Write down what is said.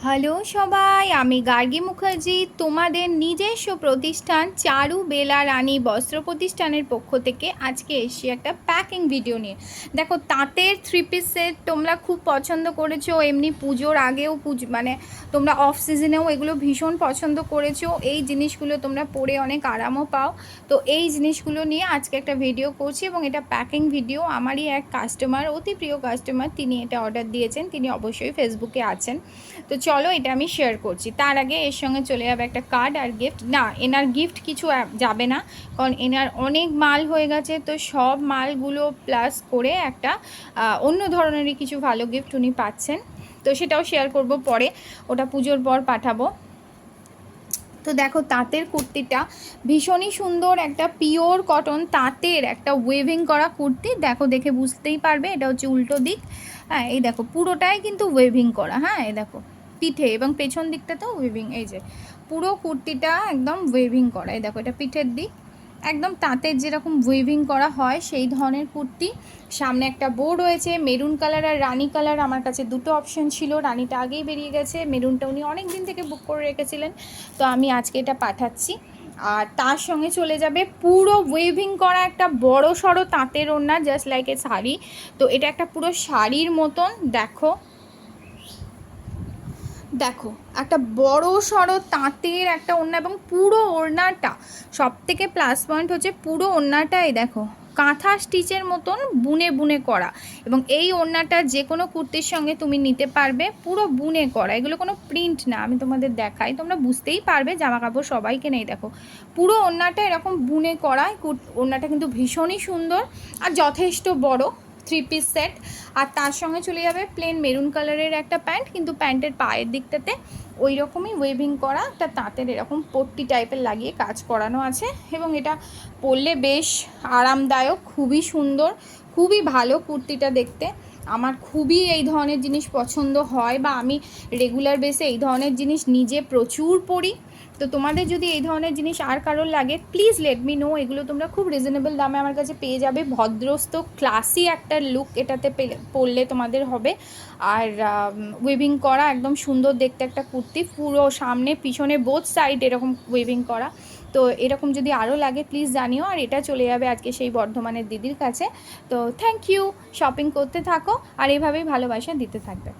Hello সবাই, আমি গার্গী মুখার্জি, তোমাদের নিজস্ব প্রতিষ্ঠান চারু বেলা রানী বস্ত্র প্রতিষ্ঠানের পক্ষ থেকে আজকে এসেছি একটা প্যাকিং ভিডিও নিয়ে। দেখো, তাঁতের থ্রি পিস সেট তোমরা খুব পছন্দ করেছো, এমনি পুজোর আগেও মানে তোমরা অফ সিজনেও এগুলো ভীষণ পছন্দ করেছো। এই জিনিসগুলো তোমরা পরে অনেক আরামও পাও। তো এই জিনিসগুলো নিয়ে আজকে একটা ভিডিও করছি এবং এটা প্যাকিং ভিডিও। আমারই এক কাস্টমার, অতি প্রিয় কাস্টমার, তিনি এটা অর্ডার দিয়েছেন। তিনি অবশ্যই ফেসবুকে আছেন। তো চলো এটা আমি শেয়ার করছি। তার আগে এর সঙ্গে চলে যাবে একটা কার্ড আর গিফট। না, এনার গিফট কিছু যাবে না, কারণ এনার অনেক মাল হয়ে গেছে। তো সব মালগুলো প্লাস করে একটা অন্য ধরনেরই কিছু ভালো গিফট উনি পাচ্ছেন। তো সেটাও শেয়ার করব পরে, ওটা পুজোর পর পাঠাবো। তো দেখো, তাঁতের কুর্তিটা ভীষণই সুন্দর, একটা পিওর কটন তাঁতের একটা ওয়েভিং করা কুর্তি। দেখো, দেখে বুঝতেই পারবে এটা হচ্ছে উল্টো দিক। হ্যাঁ, এই দেখো পুরোটাই কিন্তু ওয়েভিং করা। হ্যাঁ, এই দেখো পিঠে এবং পেছন দিকটাতেও ওয়েভিং। এই যে পুরো কুর্তিটা একদম ওয়েভিং করা। এই দেখো, এটা পিঠের দিক একদম তাঁতের যেরকম ওয়েভিং করা হয় সেই ধরনের কুর্তি। সামনে একটা বো রয়েছে, মেরুন কালার আর রানি কালার। আমার কাছে দুটো অপশন ছিল, রানিটা আগেই বেরিয়ে গেছে, মেরুনটা উনি অনেক দিন থেকে বুক করে রেখেছিলেন। তো আমি আজকে এটা পাঠাচ্ছি। আর তার সঙ্গে চলে যাবে পুরো ওয়েভিং করা একটা বড় সড়ো তাঁতের ওড়না, জাস্ট লাইক এ শাড়ি। তো এটা একটা পুরো শাড়ির মতন। দেখো দেখো একটা বড় সড়ো তাঁতের একটা ওড়না, এবং পুরো ওড়নাটা সব থেকে প্লাস পয়েন্ট হচ্ছে পুরো ওড়নাটাই দেখো কাঁথা স্টিচের মতন বুনে বুনে করা। এবং এই ওড়নাটা যে কোনো কুর্তির সঙ্গে তুমি নিতে পারবে, পুরো বুনে করা, এগুলো কোনো প্রিন্ট না। আমি তোমাদের দেখাই, তোমরা বুঝতেই পারবে, জামা কাপড় সবাইকে নেই। দেখো পুরো ওড়নাটা এরকম বুনে করা। ওড়নাটা কিন্তু ভীষণই সুন্দর আর যথেষ্ট বড় থ্রি পিস সেট। আর তার সঙ্গে চলে যাবে প্লেন মেরুন কালারের একটা প্যান্ট, কিন্তু প্যান্টের পায়ের দিকটাতে ওই রকমই ওয়েভিং করা একটা তাঁতের এরকম পট্টি টাইপের লাগিয়ে কাজ করানো আছে। এবং এটা পরলে বেশ আরামদায়ক, খুবই সুন্দর, খুবই ভালো কুর্তিটা দেখতে। আমার খুবই এই ধরনের জিনিস পছন্দ হয়, বা আমি রেগুলার বেসে এই ধরনের জিনিস নিজে প্রচুর পরি। তো তোমাদের যদি এই ধরনের জিনিস আর কারোর লাগে, প্লিজ লেট মি নো। এগুলো তোমরা খুব রিজনেবল দামে আমার কাছে পেয়ে যাবে। ভদ্রস্থ ক্লাসি একটা লুক এটাতে পরলে তোমাদের হবে। আর ওয়েভিং করা একদম সুন্দর দেখতে একটা কুর্তি, পুরো সামনে পিছনে বোথ সাইড এরকম ওয়েভিং করা। তো এরকম যদি আরও লাগে প্লিজ জানিও। আর এটা চলে যাবে আজকে সেই বর্ধমানের দিদির কাছে। তো থ্যাংক ইউ, শপিং করতে থাকো আর এভাবেই ভালোবাসা দিতে থাকবে।